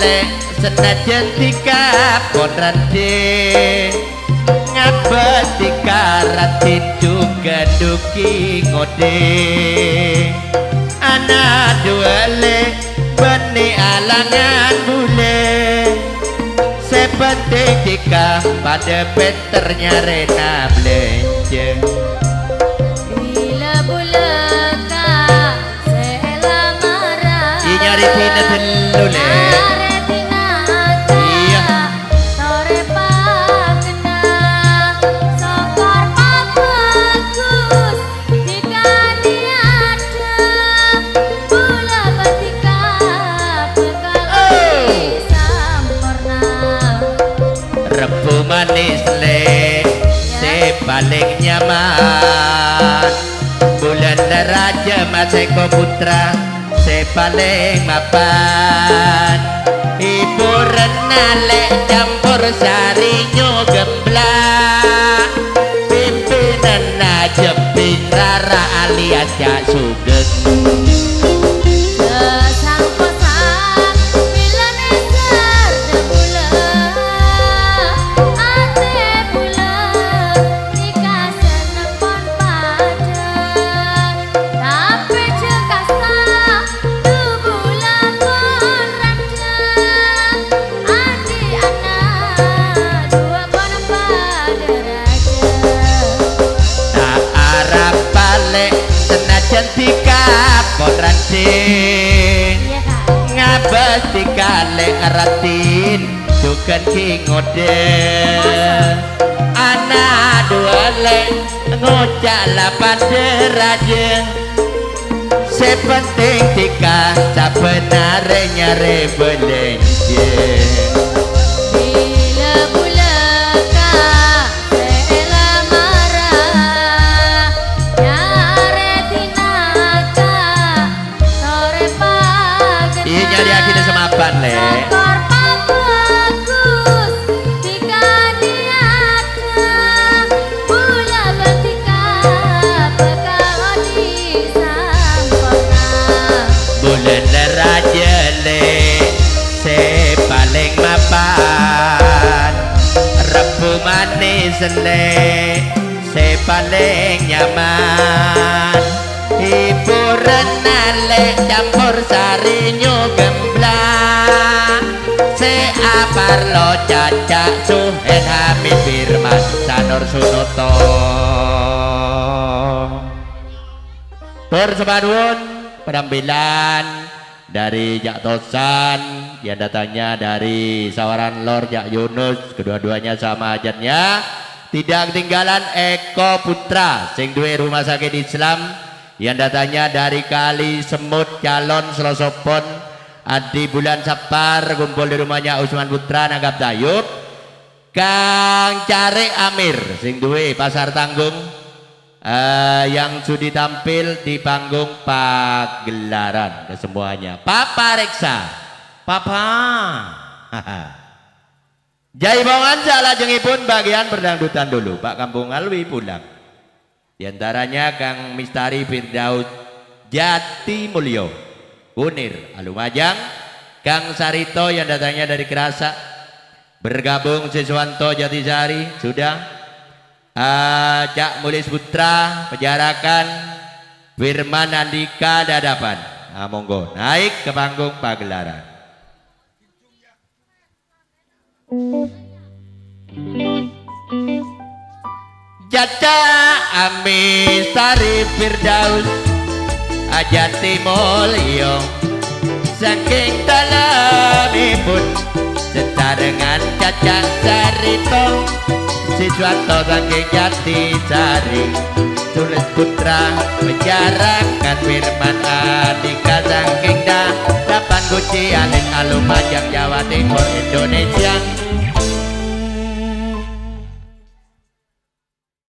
lek senajan dikapon rade ngabadi karatin juga duki ngode anak dua lek beni alangan bule sepenting jika pada peternya rena belanja bila bulaka sela marah nyari tina dulu le iya sore pagena sokor bagus jika tiada bula batika bekal sempurna rebu manis le se paling nyaman bulan raja Maseko Putra se paling mapan ibu renale campur sarinyo gemblak pimpinan najepin rara alias Cak Sugeng sang posang bila neser de bula ate bula nikah seneng pon pada tapi cekasa tu bula pon randa adi anak dua pon pada raja tak arap balik senajan dikapon ranting iya kak ngabes dikalek ratin dukan ki ngode anak dua lek ngocak lapan deraja sepenting tika sabenarnya rebelenge bila bulaka sela marah nyare tinaka sore pagena iya nyari akhirnya semapan le sokor bagus jika tiada bula batika bekal disampurna bulan raja le se paling mapan rebu manis le se paling nyaman hiburan le campur sarinyo gemblak se apar lo Cacak Suhen Hamid Firman Sanur Sunoto persembahan penampilan dari Jak Tosan yang datangnya dari Sawaran Lor Jak Yunus kedua-duanya sama ajannya tidak ketinggalan Eko Putra sing duwe rumah sakit Islam yang datangnya dari Kali Semut calon Selosopon Adi Bulan Sapar kumpul di rumahnya Usman Putra nanggap Dayub Kang Cari Amir sing duwe Pasar Tanggung yang sudi tampil di panggung pagelaran kesemuanya Papa Reksa Papa Jaipongan salah jengipun bagian berdangdutan dulu Pak Kampung Alwi pulang di antaranya Kang Mistari Firdaus Jati Mulyo Kunir Alumajang Kang Sarito yang datangnya dari Kerasa bergabung Siswanto Jatisari sudah Cak Mulis Putra Pejarakan Firman Andika Dadapan monggo naik ke panggung pagelaran Jata Amis Tari Firdaus Ajati Mulyo saking dalamipun setarengan Cacak Sarito Siswanto saking Jatisari Sulis Putra Pejarakan Firman Andika saking Dadapan Guci Alit Alumajang Jawa Timur Indonesia